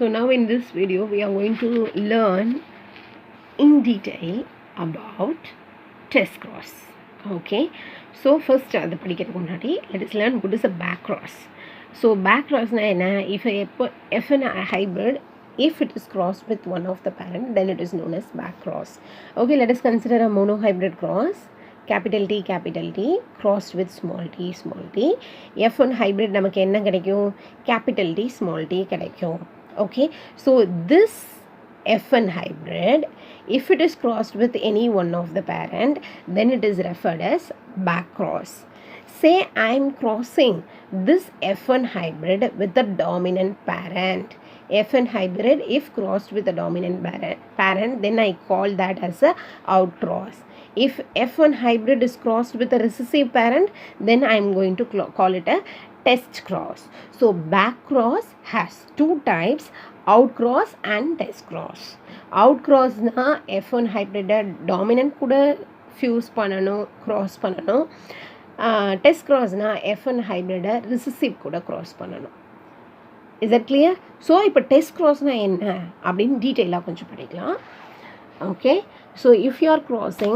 So now in this video we are going to learn in detail about test cross. Okay, so first let us learn what is a back cross. So back cross if in a hybrid, if it is crossed with one of the parent, then it is known as back cross. Okay, let us consider a monohybrid cross. Capital T crossed with small t. F1 hybrid நமக்கு என்ன கிடைக்கும்? Capital T small t கிடைக்கும். Okay, so this F1 hybrid, if it is crossed with any one of the parent, then it is referred as back cross. Say I am crossing this F1 hybrid with the dominant parent. F1 hybrid, if crossed with a dominant parent, then I call that as a outcross. If F1 hybrid is crossed with a recessive parent, then I am going to call it a test cross. So back cross has two types, outcross and test cross. Outcross na F1 hybrid dominant kuda fuse பண்ணனும் cross பண்ணனும். Test cross na F1 hybrid recessive kuda cross பண்ணனும். Is that clear? So இப்போ test cross na என்ன அப்படினு டீடைலா கொஞ்சம் படிக்கலாம். Okay, so if you are crossing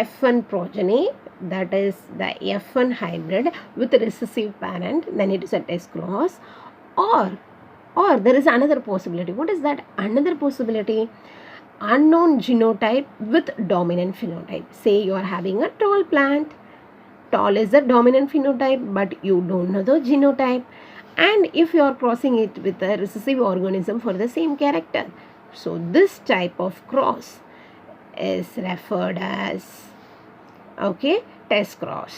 F1 progeny, that is the F1 hybrid with a recessive parent, then it is a test cross. Or there is another possibility. What is that another possibility? Unknown genotype with dominant phenotype. Say you are having a tall plant. Tall is the dominant phenotype, but you don't know the genotype. And if you are crossing it with a recessive organism for the same character, so this type of cross is referred as, okay, test cross.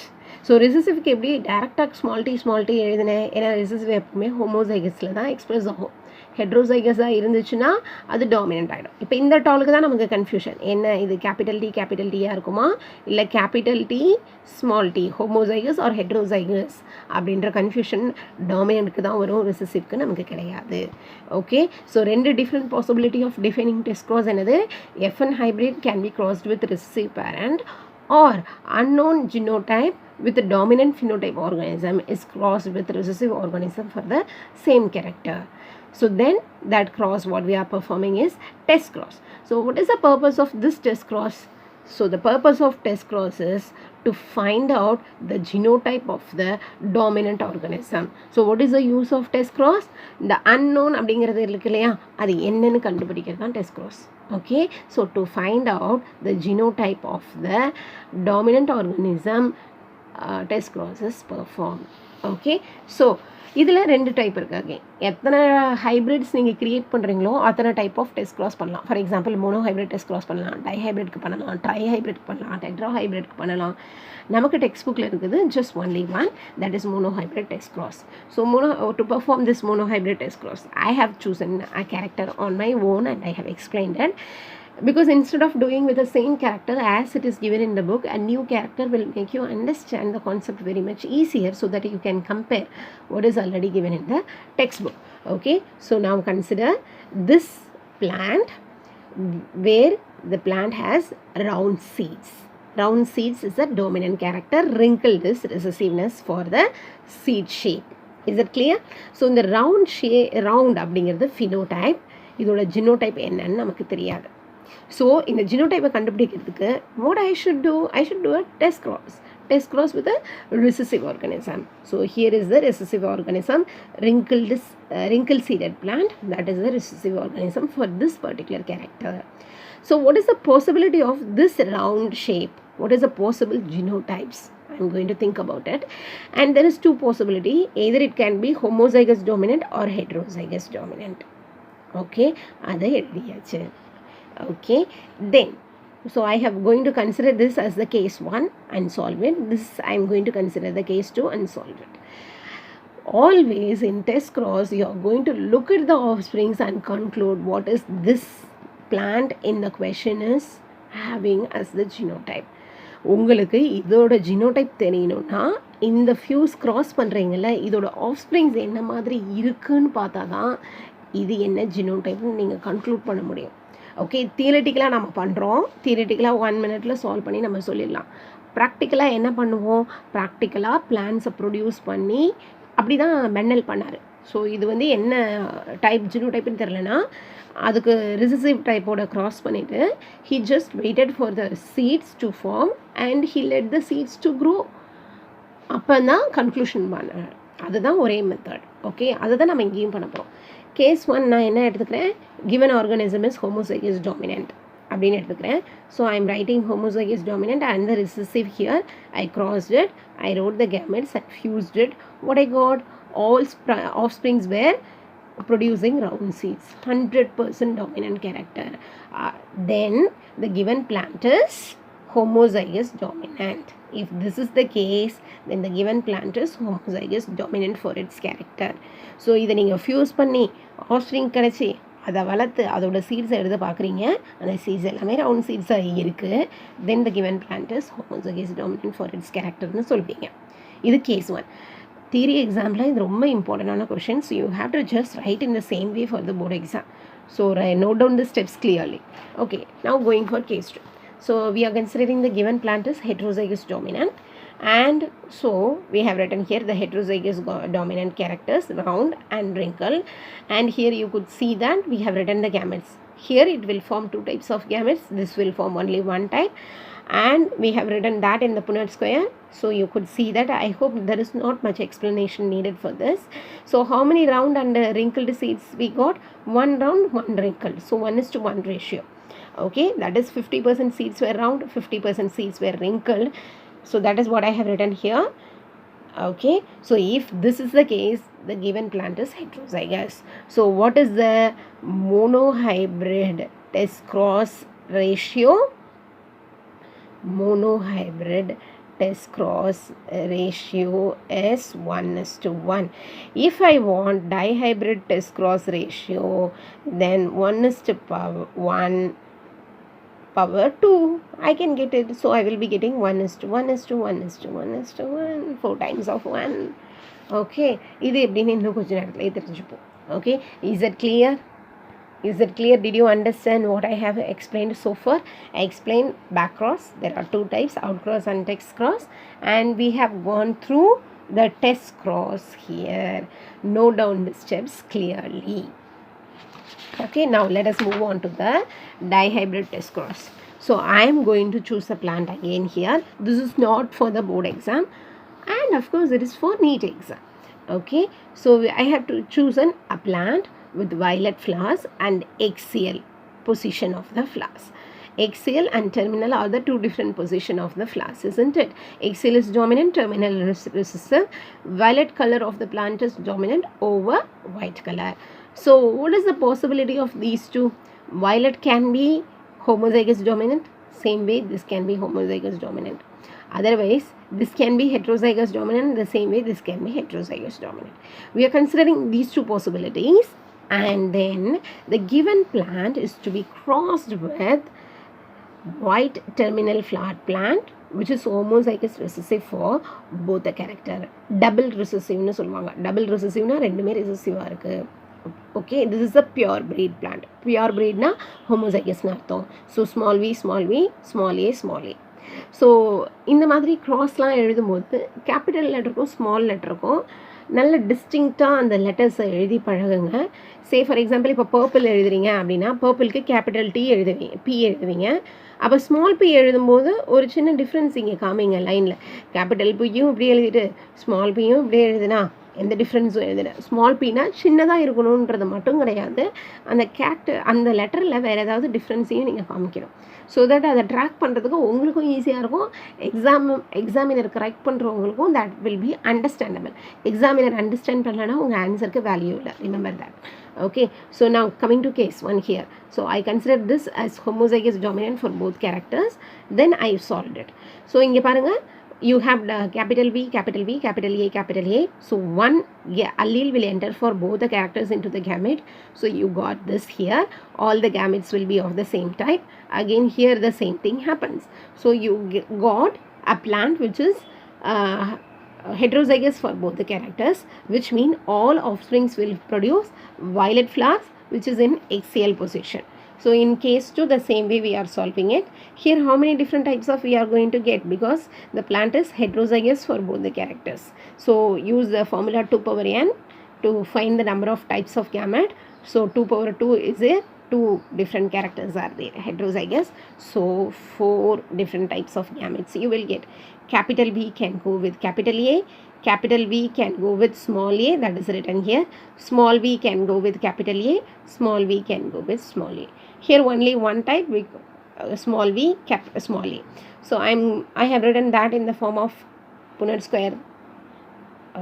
So recessive க்கு எப்படி டைரக்டா small t எழுதுனேன். ஏன்னா recessive எப்பவுமே ஹோமோசைகஸ்ல தான் express ஆகும். ஹெட்ரோசைகஸா இருந்துச்சுன்னா அது டாமினன்ட் ஆகிடும். இப்போ இந்த டாலுக்கு தான் நமக்கு கன்ஃபியூஷன். என்ன இது கேபிட்டல் டீயா இருக்குமா இல்லை capital T small T homozygous or heterozygous அப்படின்ற கன்ஃபியூஷன் டாமினன்ட்க்கு தான் வரும், ரிசசிவ்க்கு நமக்கு கிடையாது. ஓகே, ஸோ ரெண்டு different possibility of defining test cross என்னது? F1 hybrid can be crossed with recessive parent, or unknown genotype with a dominant phenotype organism is crossed with recessive organism for the same character. So then that cross what we are performing is test cross. So what is the purpose of this test cross? So the purpose of test cross is to find out the genotype of the dominant organism. So what is the use of test cross? The unknown அப்படிங்கிறது இருக்கு இல்லையா, அது என்னன்னு கண்டுபிடிக்கிறது தான் test cross. Okay, so to find out the genotype of the dominant organism, test cross is performed. Okay, so இதில் ரெண்டு type இருக்குது. எத்தனை ஹைப்ரிட்ஸ் நீங்கள் க்ரியேட் பண்ணுறீங்களோ அத்தனை டைப் ஆஃப் டெஸ்ட் கிராஸ் பண்ணலாம். For example mono hybrid test cross பண்ணலாம், tie ஹைப்ரிட்க்கு பண்ணலாம், ட்ரை ஹைப்ரிட்க்கு பண்ணலாம், டெட்ரா ஹைப்ரிட்க்கு பண்ணலாம். நமக்கு டெக்ஸ்ட் புக்கில் இருக்குது just only one, that is mono hybrid test cross. So to perform this mono hybrid test cross, I have chosen a character on my own and I have explained it. Because instead of doing with the same character as it is given in the book, a new character will make you understand the concept very much easier so that you can compare what is already given in the textbook. Okay, so now consider this plant where the plant has round seeds. Round seeds is the dominant character. Wrinkled is recessiveness for the seed shape. Is that clear? So in the round அப்படிங்கிறது phenotype, இதோட genotype என்னன்னு நமக்கு தெரியாது. So இந்த genotype கண்டுபிடிக்கிறதுக்கு what I should do a test cross with a recessive organism. So here is the recessive organism, wrinkle seeded plant, that is the recessive organism for this particular character. So what is the possibility of this round shape? What is the possible genotypes? I'm going to think about it, and there is two possibility. Either it can be homozygous dominant or heterozygous dominant. Okay, அதை எழுதியாச்சு. Okay, then so I have going to consider this as the case 1 and solve it. This I am going to consider the case 2 and solve it. Always in test cross you are going to look at the offsprings and conclude what is this plant in the question is having as the genotype. உங்களுக்கு இதோட genotype தெரியணும்னா இந்த fuse cross பண்ணுறீங்கல்ல, இதோட ஆஃப்ஸ்ப்ரிங்ஸ் என்ன மாதிரி இருக்குன்னு பார்த்தா தான் இது என்ன ஜினோடைப்னு நீங்கள் கன்க்ளூட் பண்ண முடியும். ஓகே, தியரிட்டிக்கலாக நம்ம பண்ணுறோம், தியரிட்டிக்கலாக 1 minute சால்வ் பண்ணி நம்ம சொல்லிடலாம். ப்ராக்டிக்கலாக என்ன பண்ணுவோம்? ப்ராக்டிக்கலாக பிளான்ஸை ப்ரொடியூஸ் பண்ணி அப்படி தான் மெண்டல் பண்ணார். ஸோ இது வந்து என்ன டைப் ஜினோடைப்னு தெரிலனா அதுக்கு ரிசசிவ் டைப்போட க்ராஸ் பண்ணிவிட்டு he just waited for the seeds to form and he let the seeds to grow. அப்போ தான் கன்க்ளூஷன் பண்ணார். அதுதான் ஒரே மெத்தட். ஓகே, அதை தான் நம்ம இங்கேயும் பண்ண போகிறோம். கேஸ் 1 நான் என்ன எடுத்துக்கிறேன், given organism is homozygous dominant அப்படின்னு எடுத்துக்கிறேன். So I am writing homozygous dominant and the recessive here. I crossed it, I wrote the gametes and fused it. What I got, all offsprings were producing round seeds, 100% dominant character. Then the given plant is homozygous dominant. If this is the case, then the given plant is homozygous dominant for its character. So இதை நீங்கள் fuse பண்ணி offspring கிடச்சி அதை வளர்த்து அதோட சீட்ஸை எடுத்து பார்க்குறீங்க, அந்த சீட்ஸ் எல்லாமே ரவுண்ட் சீட்ஸாக இருக்குது. Then the given plant is homozygous dominant for its characterன்னு சொல்வீங்க. இது கேஸ் 1. தியரி எக்ஸாமில் இது ரொம்ப இம்பார்ட்டண்டான questions. You have to just write in the same way for the board exam. So note down the steps clearly. Okay, now going for case 2. So we are considering the given plant is heterozygous dominant, and so we have written here the heterozygous dominant characters round and wrinkle, and here you could see that we have written the gametes. Here it will form 2 types of gametes, this will form only 1 type, and we have written that in the Punnett square. So you could see that. I hope there is not much explanation needed for this. So how many round and wrinkled seeds we got? 1 round, 1 wrinkled, so 1:1 ratio. Okay, that is 50% seeds were round, 50% seeds were wrinkled. So that is what I have written here. Okay, so if this is the case, the given plant is heterozygous. So what is the monohybrid test cross ratio? Monohybrid test cross ratio is 1:1. If I want dihybrid test cross ratio, then 1:1 power 2 I can get it. So I will be getting 1:1:1:1:1:1, 4 times of 1. Okay, இது எப்படின்னு இன்னும் கொஞ்சம் நேரத்தில் தெரிஞ்சுப்போம். Okay, is it clear? Is it clear? Did you understand what I have explained so far? I explained back cross. There are 2 types, out cross and test cross, and we have gone through the test cross here. Note down the steps clearly. Okay, now let us move on to the dihybrid test cross. So I am going to choose a plant again here. This is not for the board exam, and of course it is for NEET exam. Okay, so I have to choose a plant with violet flowers and axial position of the flowers. Axial and terminal are the 2 different position of the flowers, isn't it? Axial is dominant, terminal is recessive. Violet color of the plant is dominant over white color. So what is the possibility of these 2? Violet can be homozygous dominant, same way this can be homozygous dominant. Otherwise this can be heterozygous dominant, the same way this can be heterozygous dominant. We are considering these 2 possibilities, and then the given plant is to be crossed with white terminal flowered plant which is homozygous recessive for both the character. Double recessive nu solvaanga. Double recessive na rendume recessive ah irukku. Okay, this is a pure breed plant. Pure breed na homozygous nu artham. So small v, small a, small a. So இந்த மாதிரி க்ராஸ்லாம் எழுதும்போது capital லெட்டருக்கும் small லெட்டருக்கும் நல்ல டிஸ்டிங்க்டாக அந்த லெட்டர்ஸை எழுதி பழகுங்க. Say for example இப்போ purple எழுதுறீங்க அப்படின்னா பர்பிளுக்கு கேபிட்டல் டி எழுதுவீங்க, பி எழுதுவீங்க. அப்போ ஸ்மால் பி எழுதும்போது ஒரு சின்ன டிஃப்ரென்ஸ் இங்கே காமிங்க லைனில். கேபிட்டல் பியும் இப்படி எழுதிட்டு ஸ்மால் பியும் இப்படி எழுதுனா எந்த டிஃப்ரென்ஸும் எழுதுல. ஸ்மால் பின்னா சின்னதாக இருக்கணுன்றது மட்டும் கிடையாது, அந்த லெட்டரில் வேறு ஏதாவது டிஃப்ரென்ஸையும் நீங்கள் காமிக்கணும். ஸோ தட் அதை ட்ராக் பண்ணுறதுக்கு உங்களுக்கும் ஈஸியாக இருக்கும், எக்ஸாமினர் கரெக்ட் பண்ணுறவங்களுக்கும் that will be understandable. Examiner understand பண்ணலன்னா உங்கள் ஆன்சருக்கு வேல்யூ இல்லை, remember that. Okay, so now coming to case 1 here. So I consider this as homozygous dominant for both characters. Then I solved it. So inge parunga, you have capital V, capital V, capital A, capital A. So one allele will enter for both the characters into the gamete. So you got this here. All the gametes will be of the same type. Again here the same thing happens. So you got a plant which is heterozygous for both the characters, which mean all offsprings will produce violet flowers which is in axial position. So in case 2 the same way we are solving it. Here how many different types of we are going to get, because the plant is heterozygous for both the characters. So use the formula 2 power n to find the number of types of gamete. So 2 power 2 is a 2 different characters are there, heterozygous. So 4 different types of gametes you will get. Capital V can go with capital A, capital V can go with small a, that is written here. Small v can go with capital A, small v can go with small a. Here only one type, small v, small a. So I have written that in the form of Punnett square.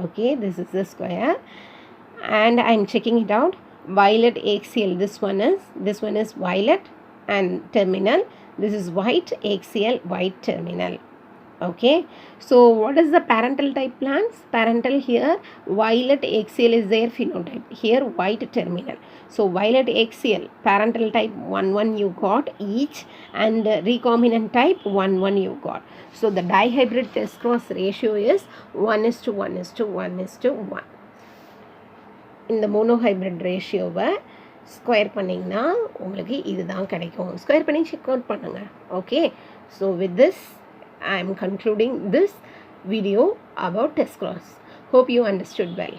Okay, this is the square, and I am checking it out. Violet axial, this one is violet and terminal. This is white axial, white terminal. Okay, so what is the parental type plants? Parental, here violet axial is their phenotype, here white terminal. So violet axial parental type 1 1 you got each, and recombinant type 1 1 you got. So the dihybrid test cross ratio is 1:1:1:1. இந்த monohybrid ரேஷியோவை square பண்ணிங்கன்னா உங்களுக்கு இதுதான் கிடைக்கும். Square பண்ணி check out பண்ணுங்கள். Okay, so with this I am concluding this video about test cross. Hope you understood well.